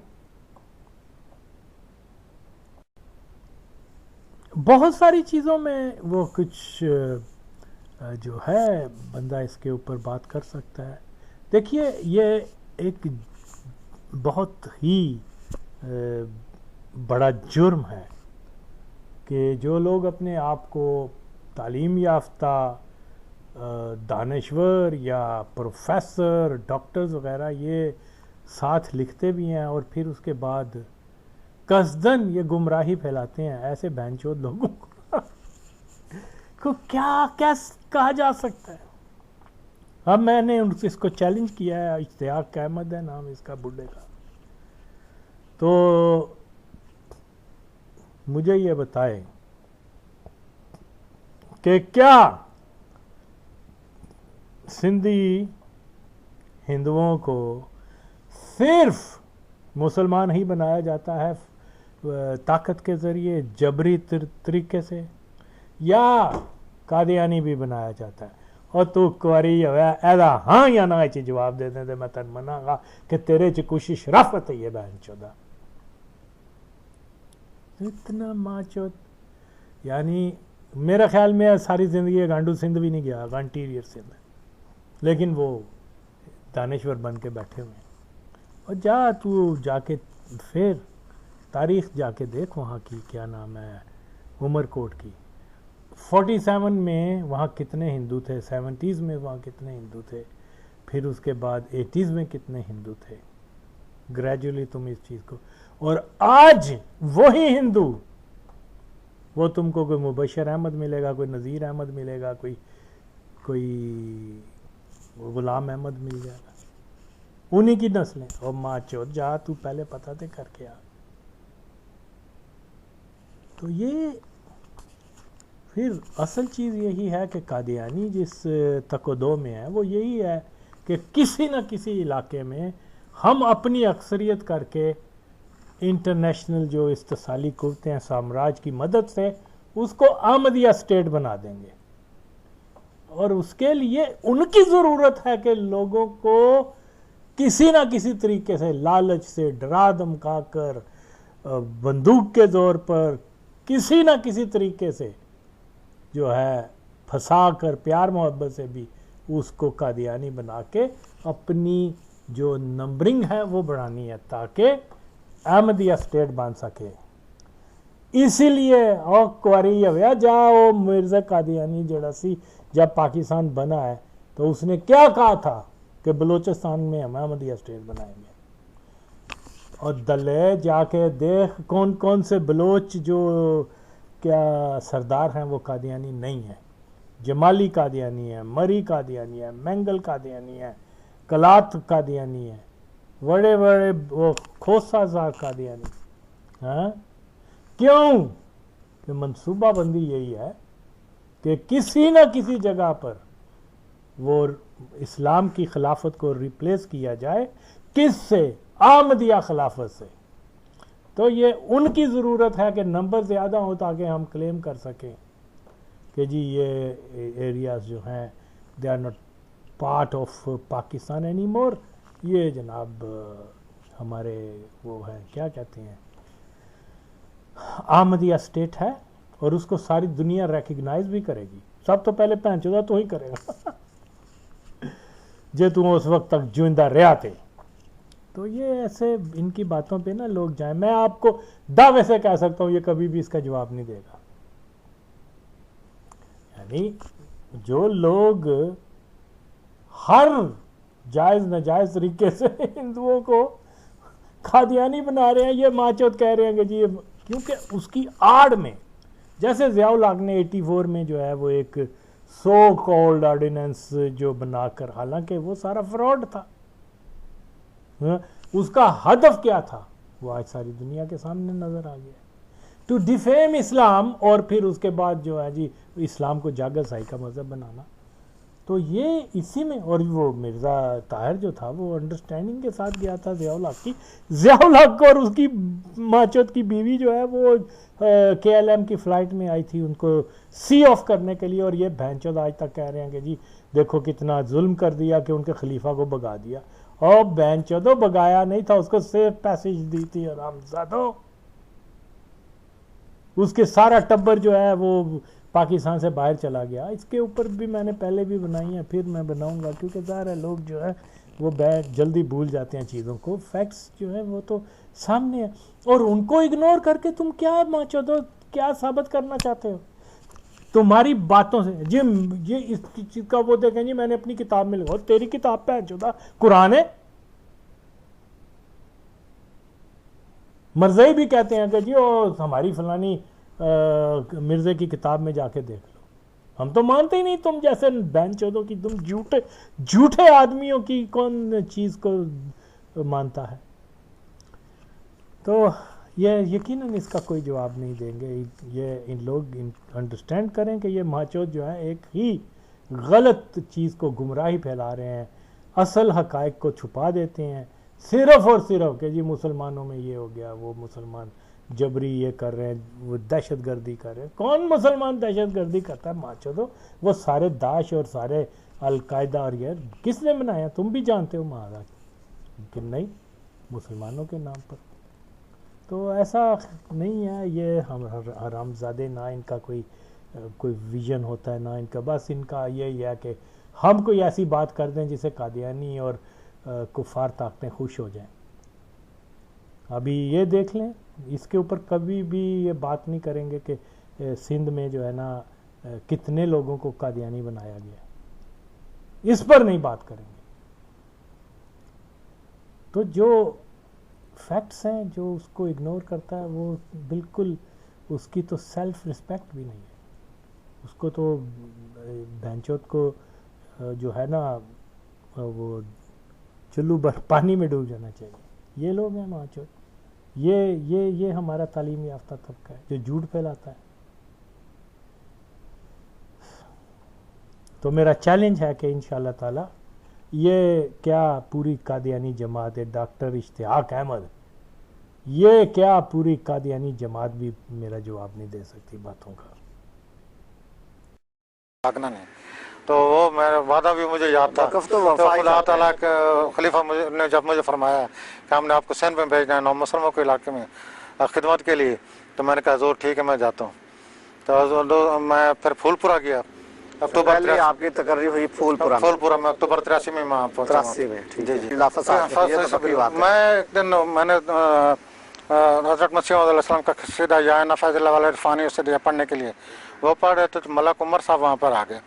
بہت ساری چیزوں میں وہ کچھ جو ہے بندہ اس کے اوپر بات کر سکتا ہے. دیکھیے یہ ایک بہت ہی بڑا جرم ہے کہ جو لوگ اپنے آپ کو تعلیم یافتہ دانشور یا پروفیسر ڈاکٹرز وغیرہ یہ ساتھ لکھتے بھی ہیں اور پھر اس کے بعد قصدن یہ گمراہی پھیلاتے ہیں. ایسے بہنچود لوگوں کو کیا کہا جا سکتا ہے. اب میں نے اس کو چیلنج کیا ہے. اشتیاق احمد ہے نام اس کا بڈھے کا. تو مجھے یہ بتائے کہ کیا سندھی ہندوؤں کو صرف مسلمان ہی بنایا جاتا ہے طاقت کے ذریعے جبری طریقے سے یا قادیانی بھی بنایا جاتا ہے؟ اور تو کواری ایدا ہاں یا نہ چی جواب دے دیں تو میں تن مناں گا کہ تیرے چ کوئی شرافت ہے یہ بہن چودہ. اتنا ماں چوت یعنی میرا خیال میں ساری زندگی گانڈو سندھ بھی نہیں گیا, گانٹیریئر سندھ, لیکن وہ دانشور بن کے بیٹھے ہوئے ہیں. اور جا کے پھر تاریخ جا کے دیکھ وہاں کی کیا نام ہے عمر کوٹ کی. 47 میں وہاں کتنے ہندو تھے, 70s میں وہاں کتنے ہندو تھے, پھر اس کے بعد 80s میں کتنے ہندو تھے. گریجولی تم اس چیز کو, اور آج وہی ہندو وہ تم کو کوئی مبشر احمد ملے گا, کوئی نذیر احمد ملے گا, کوئی غلام احمد مل جائے گا, انہی کی نسلیں. اور ماں چوت جا تو پہلے پتہ تے کر کے آ. تو یہ پھر اصل چیز یہی ہے کہ قادیانی جس تقدو میں ہے وہ یہی ہے کہ کسی نہ کسی علاقے میں ہم اپنی اکثریت کر کے انٹرنیشنل جو استثالی قوتیں ہیں سامراج کی مدد سے اس کو احمدیہ اسٹیٹ بنا دیں گے. اور اس کے لیے ان کی ضرورت ہے کہ لوگوں کو کسی نہ کسی طریقے سے لالچ سے ڈرا دھمکا کر بندوق کے زور پر کسی نہ کسی طریقے سے جو ہے پھنسا کر پیار محبت سے بھی اس کو قادیانی بنا کے اپنی جو نمبرنگ ہے وہ بڑھانی ہے تاکہ احمدیہ اسٹیٹ بن سکے. اسی لیے او کواری ہویا جاؤ مرزا قادیانی جڑا سی جب پاکستان بنا ہے تو اس نے کیا کہا تھا کہ بلوچستان میں ہم احمدیہ اسٹیٹ بنائیں گے. اور دلے جا کے دیکھ کون کون سے بلوچ جو کیا سردار ہیں وہ قادیانی نہیں ہیں. جمالی قادیانی ہے, مری قادیانی ہے, مینگل قادیانی ہے, کلات قادیانی ہے, بڑے بڑے وہ کھوسا زار قادیانی. ہاں کیوں کہ منصوبہ بندی یہی ہے کہ کسی نہ کسی جگہ پر وہ اسلام کی خلافت کو ریپلیس کیا جائے. کس سے؟ احمدیہ خلافت سے. تو یہ ان کی ضرورت ہے کہ نمبر زیادہ ہو تاکہ ہم کلیم کر سکیں کہ جی یہ ایریاز جو ہیں they are not part of Pakistan anymore. یہ جناب ہمارے وہ ہیں کیا کہتے ہیں احمدیہ اسٹیٹ ہے اور اس کو ساری دنیا ریکگنائز بھی کرے گی. سب تو پہلے پہنچودہ تو ہی کرے گا جے تم اس وقت تک جوندہ رہا تھے. تو یہ ایسے ان کی باتوں پہ نا لوگ جائیں. میں آپ کو دعوے سے کہہ سکتا ہوں یہ کبھی بھی اس کا جواب نہیں دے گا. یعنی جو لوگ ہر جائز ناجائز طریقے سے ہندوؤں کو قادیانی بنا رہے ہیں یہ ماں چوت کہہ رہے ہیں کہ جی کیونکہ اس کی آڑ میں جیسے ضیاء الحق نے 84 میں جو ہے وہ ایک سو کالڈ آرڈیننس جو بنا کر, حالانکہ وہ سارا فراڈ تھا. اس کا ہدف کیا تھا وہ آج ساری دنیا کے سامنے نظر آ گیا. ٹو ڈیفیم اسلام، اور پھر اس کے بعد جو ہے جی اسلام کو جاگر سائی کا مذہب بنانا. تو یہ اسی میں، اور وہ مرزا طاہر جو تھا وہ انڈرسٹینڈنگ کے ساتھ گیا تھا ضیاء الحق کی. ضیاء الحق اور اس کی ماچوت کی بیوی جو ہے وہ کے ایل ایم کی فلائٹ میں آئی تھی ان کو سی آف کرنے کے لیے، اور یہ بہنچود آج تک کہہ رہے ہیں کہ جی دیکھو کتنا ظلم کر دیا کہ ان کے خلیفہ کو بھگا دیا. اور بہنچودو بھگایا نہیں تھا، اس کو سیف پیسیج دی تھی حرامزادو. اس کے سارا ٹبر جو ہے وہ پاکستان سے باہر چلا گیا. اس کے اوپر بھی میں نے پہلے بھی بنائی ہیں، پھر میں بناؤں گا، کیونکہ ظاہر ہے لوگ جو ہے وہ جلدی بھول جاتے ہیں چیزوں کو. فیکٹس جو ہے وہ تو سامنے ہے، اور ان کو اگنور کر کے تم کیا ماچودو کیا ثابت کرنا چاہتے ہو تمہاری باتوں سے؟ جی یہ اس چیز کا وہ دیکھیں جی میں نے اپنی کتاب میں لکھا، تیری کتاب پہ چودہ قرآن ہے. مرزائی بھی کہتے ہیں کہ جی وہ ہماری فلانی مرزے کی کتاب میں جا کے دیکھ لو. ہم تو مانتے ہی نہیں تم جیسے بہن چودوں کی، تم جھوٹے آدمیوں کی کون چیز کو مانتا ہے. تو یہ یقیناً اس کا کوئی جواب نہیں دیں گے. یہ ان لوگ انڈرسٹینڈ کریں کہ یہ ماچود جو ہے ایک ہی غلط چیز کو گمراہی پھیلا رہے ہیں، اصل حقائق کو چھپا دیتے ہیں صرف اور صرف کہ جی مسلمانوں میں یہ ہو گیا، وہ مسلمان جبری یہ کر رہے ہیں، وہ دہشت گردی کر رہے ہیں. کون مسلمان دہشت گردی کرتا ہے ماچودو؟ وہ سارے داعش اور سارے القاعدہ اور یہ کس نے بنایا؟ تم بھی جانتے ہو مہارا کہ نہیں، مسلمانوں کے نام پر. تو ایسا نہیں ہے. یہ حرام زادے نہ ان کا کوئی ویژن ہوتا ہے، نہ ان کا، بس ان کا یہی ہے کہ ہم کوئی ایسی بات کر دیں جسے قادیانی اور کفار طاقتیں خوش ہو جائیں. ابھی یہ دیکھ لیں، اس کے اوپر کبھی بھی یہ بات نہیں کریں گے کہ سندھ میں جو ہے نا کتنے لوگوں کو قادیانی بنایا گیا، اس پر نہیں بات کریں گے. تو جو فیکٹس ہیں، جو اس کو اگنور کرتا ہے وہ بالکل اس کی تو سیلف رسپیکٹ بھی نہیں ہے. اس کو تو بہنچود کو جو ہے نا وہ چلو بھر پانی میں ڈوب جانا چاہیے. یہ لوگ ہیں ماچود، یہ ہمارا تعلیم یافتہ طبقہ ہے جو جھوٹ پھیلاتا ہے. تو میرا چیلنج ہے کہ انشاءاللہ تعالی یہ کیا پوری قادیانی جماعت ہے، ڈاکٹر اشتیاق احمد، یہ کیا پوری قادیانی جماعت بھی میرا جواب نہیں دے سکتی باتوں کا. تو وہ میرا وعدہ بھی مجھے یاد تھا. تو اللہ تعالیٰ کے خلیفہ نے جب مجھے فرمایا کہ ہم نے آپ کو سندھ میں بھیجنا ہے، نو مسلموں کے علاقے میں خدمت کے لیے، تو میں نے کہا حضور ٹھیک ہے میں جاتا ہوں. تو میں پھر پھول پورا گیا. اکتوبر آپ کی تقرری ہوئی پھول پورا میں اکتوبر 83 میں وہاں پہنچا. 83 میں. جی جی. میں ایک دن میں نے حضرت مسیح علیہ السلام کا قصیدہ یا نفاذ اللہ علیہ عرفانی اسے دیا پڑھنے کے لیے. وہ پڑھ رہے تھے تو ملک عمر صاحب وہاں پر آ گئے.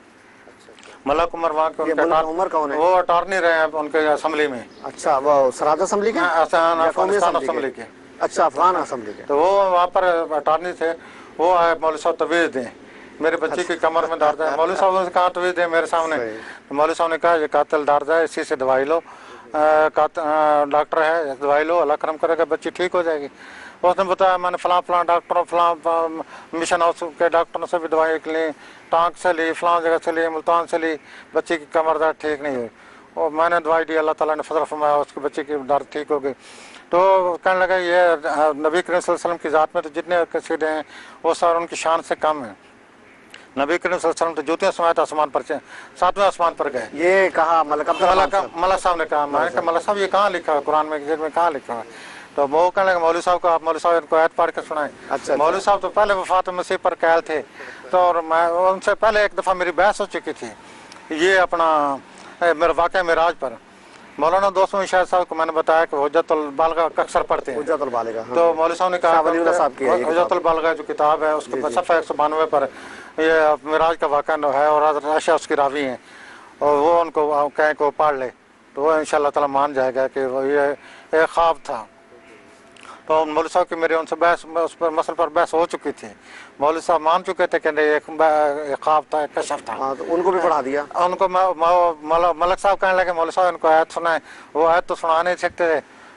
ملک عمر وہاں کے عمر کون ہے؟ وہ اٹارنی رہے ہیں ان کے اسمبلی میں. اچھا، وہ سرحد اسمبلی کے؟ افغانستان اسمبلی کے. اچھا، افغان اسمبلی کے. تو وہ وہاں پر اٹارنی تھے. وہ آئے مولوی صاحب تویز دیں، میرے بچی کی کمر میں درد ہے. مولوی صاحب نے کہا تویز دیں میرے سامنے. مولوی صاحب نے کہا یہ قاتل درد ہے، اسی سے دوائی لو، ڈاکٹر ہے دوائی لو، اللہ کرم کرے گا بچی ٹھیک ہو جائے گی. اس نے بتایا میں نے فلاں ڈاکٹروں فلاں مشن ہاؤس کے ڈاکٹروں سے بھی دوائی لی، ٹانک سے لی، فلاں جگہ سے لی، ملتان سے لی، بچی کی کمر درد ٹھیک نہیں ہوئی. اور میں نے دوائی دی، اللہ تعالیٰ نے فضل فرمایا، اس کی بچی کی درد ٹھیک ہو گئی. تو کہنے لگا یہ نبی کریم صلی اللہ علیہ وسلم کی ذات میں تو جتنے قصیدے ہیں وہ سارے ان کی شان سے کم ہیں. نبی کریم صلی اللہ علیہ وسلم تو جوتیاں سمیت آسمان پر 7ویں آسمان پر گئے. یہ کہا ملک صاحب نے کہا. میں نے کہا ملک صاحب یہ کہاں لکھا ہے قرآن میں کہاں لکھا ہے؟ تو وہ کہنے لگا مولوی صاحب کو آپ مولوی صاحب ان کو آیت پڑھ کے سنائیں. مولوی صاحب تو پہلے وفات مسیح پر قائل تھے، تو میں ان سے پہلے ایک دفعہ میری بحث ہو چکی تھی یہ اپنا میرا واقعہ معراج پر. مولانا دوست میں شاہد صاحب کو میں نے بتایا کہ حجت البالغہ اکثر پڑھتے ہیں. حجت البالغہ. تو مولوی صاحب نے کہا حجت البالغہ جو کتاب ہے اس کے صفحہ 192 پر یہ معراج کا واقعہ ہے اور حضرت عائشہ اس کی راوی ہیں، اور وہ ان کو کہیں کہ وہ پڑھ لے تو وہ انشاءاللہ تعالیٰ مان جائے گا کہ یہ ایک خواب تھا. تو مولوی صاحب کی میری ان سے بحث اس پر مسئلے پر بحث ہو چکی تھی. مولوی صاحب مان چکے تھے کہ ایک خواب تھا، ایک کشف تھا. تو ان کو بھی پڑھا دیا. ان کو ملک صاحب کہنے لگے مولوی صاحب ان کو آیت سنائے. وہ آیت تو سنا نہیں سکتے تھے.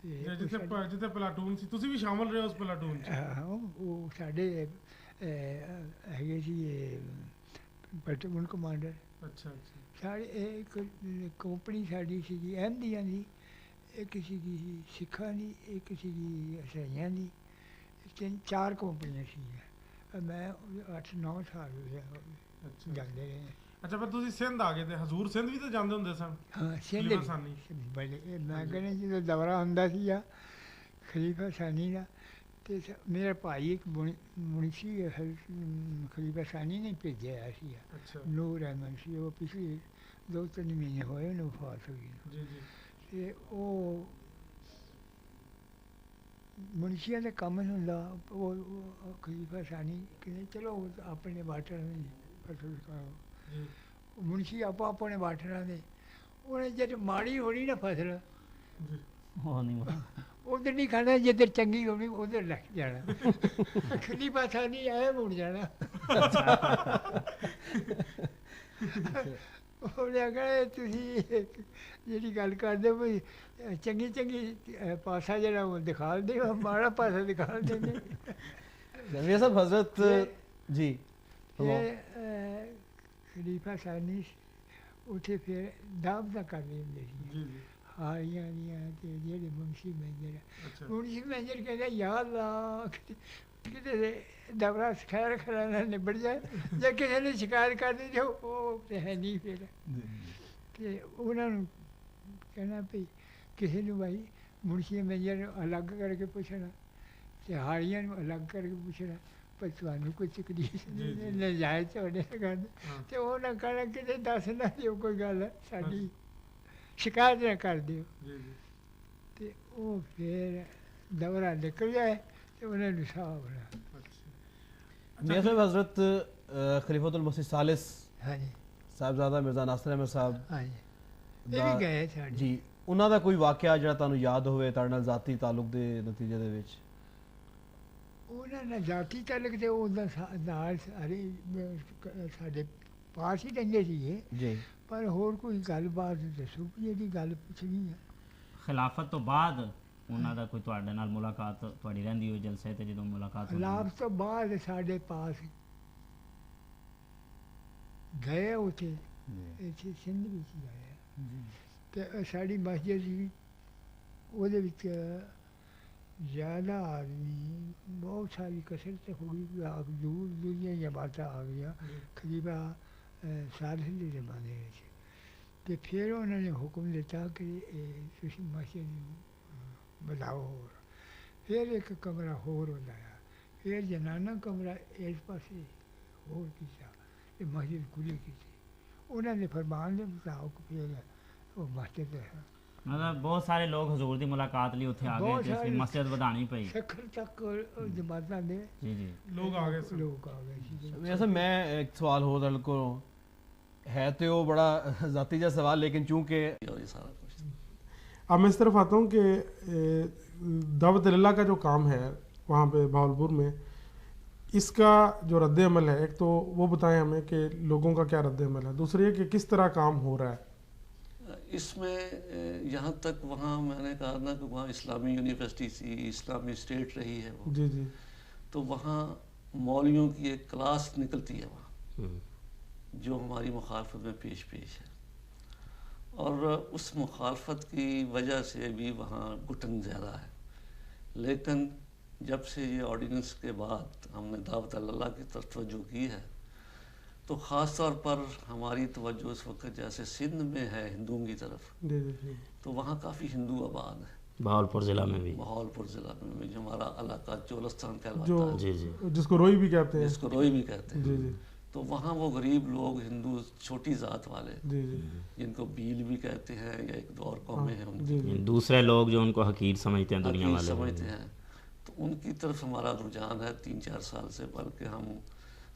ਜਿੱਥੇ ਪਲਾਟੂਨ ਸੀ ਤੁਸੀਂ ਵੀ ਸ਼ਾਮਲ ਰਹੇ ਉਸ ਪਲਾਟੂਨ 'ਚ? ਹਾਂ ਉਹ ਸਾਡੇ ਹੈਗੇ ਸੀ ਪਲਟੂਨ ਕਮਾਂਡਰ। ਅੱਛਾ ਅੱਛਾ ਸਾਡੇ ਇੱਕ ਕੰਪਨੀ ਸਾਡੀ ਸੀਗੀ ਅਹਿਮਦੀਆਂ ਦੀ, ਇੱਕ ਸੀਗੀ ਸਿੱਖਾਂ ਦੀ, ਇੱਕ ਸੀਗੀ ਈਸਾਈਆਂ ਦੀ, ਤਿੰਨ ਚਾਰ ਕੰਪਨੀਆਂ ਸੀਗੀਆਂ। ਮੈਂ 8-9 ਸਾਲ ਹੋਇਆ ਅੱਛਾ ਜਾਂਦੇ ਰਹੇ। ਅੱਛਾ ਫਿਰ ਤੁਸੀਂ ਸਿੰਧ ਆ ਗਏ ਤੇ ਹਜ਼ੂਰ ਸਿੰਧ ਵੀ ਤਾਂ ਜਾਂਦੇ ਹੁੰਦੇ ਸਨ? ਹਾਂ ਖਲੀਫਾ ਸਾਨੀ। ਬੜੇ ਮੈਂ ਕਹਿੰਦਾ ਜਦੋਂ ਦੌਰਾ ਹੁੰਦਾ ਸੀਗਾ ਖਲੀਫਾ ਸਾਨੀ ਦਾ, ਤੇ ਮੇਰਾ ਭਾਈ ਇੱਕ ਮੁਨਸ਼ੀ ਖਲੀਫਾ ਸਾਨੀ ਨੇ ਭੇਜਿਆ ਹੋਇਆ ਸੀਗਾ, ਅੱਛਾ ਨੂਰ ਅਹਿਮਦ ਸੀ। ਉਹ ਪਿਛਲੇ 2-3 ਮਹੀਨੇ ਹੋਏ ਉਹਨੂੰ ਵਫਾਤ ਹੋ ਗਈ। ਜੀ ਜੀ ਤੇ ਉਹ ਮੁਨਸ਼ੀਆਂ ਦਾ ਕੰਮ ਹੁੰਦਾ। ਉਹ ਖਲੀਫਾ ਸਾਨੀ ਕਹਿੰਦੇ ਚਲੋ ਆਪਣੇ ਵਾਟਰ ਦੀ ਫਸਲ ਕਰੋ। ਜੀ ਮੁਨਸ਼ੀ ਆਪੋ ਆਪਣੇ ਵਾਟਰਾਂ ਦੇ, ਉਹਨੇ ਜਦ ਮਾੜੀ ਹੋਣੀ ਨਾ ਫਸਲ ਜੀ ਉਧਰ ਨਹੀਂ ਖਾਣਾ, ਜਿੱਧਰ ਚੰਗੀ ਹੋਣੀ ਉਧਰ ਲੱਗ ਜਾਣਾ। ਖਲੀਫਾ ਸਾਨੀ ਆਏ ਮੁੜ ਜਾਣਾ। ਉਹਨੇ ਆਖਿਆ ਤੁਸੀਂ ਜਿਹੜੀ ਗੱਲ ਕਰਦੇ ਵੀ ਚੰਗੀ ਪਾਸਾ ਜਿਹੜਾ ਉਹ ਦਿਖਾ ਦਿੰਦੇ, ਮਾੜਾ ਪਾਸਾ ਦਿਖਾ ਦਿੰਦੇ। رضویہ صاحب حضرت جی ਇਹ ਖਲੀਫਾ ਸਾਨੀ ਉੱਥੇ ਫਿਰ ਦਾਵਤਾਂ ਕਰਦੇ ਹੁੰਦੇ ਸੀ ਜੀ ਜੀ ਹਾਰੀਆਂ ਦੀਆਂ। ਤੇ ਜਿਹੜੇ ਮੁਨਸ਼ੀ ਮੈਨੇਜਰ, ਅੱਛਾ ਮੁਨਸ਼ੀ ਮੈਨੇਜਰ ਕਹਿੰਦਾ ਯਾ ਅੱਲਾ ਕਿਤੇ ਦੌਰਾ ਖੈਰ ਖਰਾਨਾ ਨਿਬੜ ਜਾਏ, ਜੇ ਕਿਸੇ ਨੇ ਸ਼ਿਕਾਇਤ ਕਰ ਦਿੱਤੀ ਉਹ ਤੇ ਹੈ ਨਹੀਂ ਫਿਰ। ਤੇ ਉਹਨਾਂ ਨੂੰ ਕਹਿਣਾ ਵੀ ਕਿਸੇ ਨੂੰ ਭਾਈ ਮੁਨਸ਼ੀ ਮੈਨੇਜਰ ਨੂੰ ਅਲੱਗ ਕਰਕੇ ਪੁੱਛਣਾ ਤੇ ਹਾਰੀਆਂ ਨੂੰ ਅਲੱਗ ਕਰਕੇ ਪੁੱਛਣਾ ਪਰ ਤੁਹਾਨੂੰ ਕੋਈ ਤਕਲੀਫ ਨਹੀਂ, ਨਜਾਇਜ਼ ਤੁਹਾਡੇ ਗੱਲ। ਤੇ ਉਹ ਨਾ ਕਹਿਣਾ ਕਿਤੇ ਦੱਸ ਨਾ ਦਿਓ ਕੋਈ ਗੱਲ ਸਾਡੀ, ਸ਼ਿਕਾਇਤ ਨਾ ਕਰ ਦਿਓ। ਜੀ ਜੀ ਤੇ ਉਹ ਫਿਰ ਦੌਰਾ ਨਿਕਲ ਜਾਏ ਤੇ ਉਹਨਾਂ ਨੂੰ ਸਾਹ ਬਣਾ। ਅੱਛਾ میاں صاحب حضرت خلیفۃ المسیح ثالث ਹਾਂਜੀ ਸਾਹਿਬਜ਼ਾਦਾ ਮਿਰਜ਼ਾ ਨਾਸਿਰ ਅਹਿਮਦ ਸਾਹਿਬ ਹਾਂਜੀ ਇਹ ਵੀ ਗਏ ਸਾਡੇ। ਜੀ, ਉਹਨਾਂ ਦਾ ਕੋਈ ਵਾਕਿਆ ਜਿਹੜਾ ਤੁਹਾਨੂੰ ਯਾਦ ਹੋਵੇ ਤੁਹਾਡੇ ਨਾਲ ਜ਼ਾਤੀ ਤਾਲੁਕ ਦੇ ਨਤੀਜੇ ਦੇ ਵਿੱਚ? ਉਹਨਾਂ ਨਾਲ ਜ਼ਾਤੀ ਤਾਲੁਕ ਤੇ ਉਹਦਾ ਨਾਲ ਸਾਰੇ ਸਾਡੇ ਪਾਸ ਹੀ ਰਹਿੰਦੇ ਸੀਗੇ, ਜੀ ਪਰ ਹੋਰ ਕੋਈ ਗੱਲਬਾਤ ਦੱਸੋ ਜਿਹੜੀ ਗੱਲ ਪੁੱਛਣੀ ਹੈ। ਖਿਲਾਫਤ ਤੋਂ ਬਾਅਦ ਉਹਨਾਂ ਦਾ ਕੋਈ ਤੁਹਾਡੇ ਨਾਲ ਮੁਲਾਕਾਤ ਤੁਹਾਡੀ ਰਹਿੰਦੀ ਹੋਈ ਜਲਸੇ ਤੇ ਜਦੋਂ ਮੁਲਾਕਾਤ ਹੁੰਦੀ ਖਿਲਾਫ ਤੋਂ ਬਾਅਦ ਸਾਡੇ ਪਾਸ ਗਏ ਉੱਥੇ ਇੱਥੇ ਸਿੰਧ ਵਿੱਚ ਗਏ ਤੇ ਸਾਡੀ ਮਸਜਿਦ ਸੀ, ਉਹਦੇ ਵਿੱਚ ਜ਼ਿਆਦਾ ਆਦਮੀ ਬਹੁਤ ਸਾਰੀ ਕਸਰਤ ਹੋ ਗਈ, ਦੂਰ ਦੀਆਂ ਜਮਾਤਾਂ ਆ ਗਈਆਂ ਖਲੀਫਾ ਸਾਲਿਸ ਦੇ ਜ਼ਮਾਨੇ ਵਿੱਚ। ਤੇ ਫਿਰ ਉਹਨਾਂ ਨੇ ਹੁਕਮ ਦਿੱਤਾ ਕਿ ਤੁਸੀਂ ਮਸਜਿਦ ਨੂੰ ਵਧਾਓ ਹੋਰ। ਫਿਰ ਇੱਕ ਕਮਰਾ ਹੋਰ ਬਣਾਇਆ, ਫਿਰ ਜਨਾਨਾ ਕਮਰਾ ਇਸ ਪਾਸੇ ਹੋਰ ਕੀਤਾ ਤੇ ਮਸਜਿਦ ਖੁੱਲ੍ਹੀ ਕੀਤੀ। ਉਹਨਾਂ ਦੇ ਫਰਮਾਨ ਦੇ ਮੁਤਾਬਕ ਫਿਰ ਉਹ ਮਸਜਿਦ ਹੈ। ਮਤਲਬ ਬਹੁਤ ਸਾਰੇ ਲੋਕ ਹਜ਼ੂਰ ਦੀ ਮੁਲਾਕਾਤ ਲਈ ਉੱਥੇ ਆ ਗਏ ਤੇ ਫਿਰ ਮਸਜਿਦ ਵਧਾਣੀ ਪਈ। ਸਖਰ ਤੱਕ ਜਮਾਤਾਂ ਦੇ ਜੀ ਜੀ ਲੋਕ ਆ ਗਏ ਸਨ। ਲੋਕ ਆ ਗਏ ਸੀ। ویسے میں ایک سوال ہو رہا کو ہے تو وہ بڑا ذاتی جا سوال لیکن چونکہ اب میں اس طرف آتا ہوں کہ دعوت اللہ کا جو کام ہے وہاں پہ بہاولپور میں، اس کا جو رد عمل ہے، ایک تو وہ بتائیں ہمیں کہ لوگوں کا کیا رد عمل ہے، دوسری یہ کہ کس طرح کام ہو رہا ہے اس میں؟ یہاں تک وہاں میں نے کہا نا کہ وہاں اسلامی یونیورسٹی تھی، اسلامی اسٹیٹ رہی ہے وہ، جی جی تو وہاں مولویوں کی ایک کلاس نکلتی ہے وہاں جو ہماری مخالفت میں پیش ہے، اور اس مخالفت کی وجہ سے بھی وہاں گھٹن زیادہ ہے۔ لیکن جب سے یہ آرڈیننس کے بعد ہم نے دعوت اللہ کی طرف توجہ کی ہے تو خاص طور پر ہماری توجہ اس وقت جیسے سندھ میں ہے ہندوؤں کی طرف، جی جی جی تو وہاں کافی ہندو آباد ہیں، بہاولپور ضلع میں بھی، بہاولپور ضلع میں جو ہمارا علاقہ چولستان جو کہلاتا ہے، جی جی جس کو روئی بھی کہتے ہیں، جس کو روئی بھی کہتے ہیں، جی جی تو وہاں وہ غریب لوگ ہندو چھوٹی ذات والے جی جی جن کو بیل بھی کہتے ہیں یا ایک دو اور قومیں ہیں ان جی جی دوسرے لوگ جو ان کو حقیر سمجھتے ہیں دنیا کی والے سمجھتے ہیں، تو ان کی طرف ہمارا رجحان ہے 3-4 سال سے، بلکہ ہم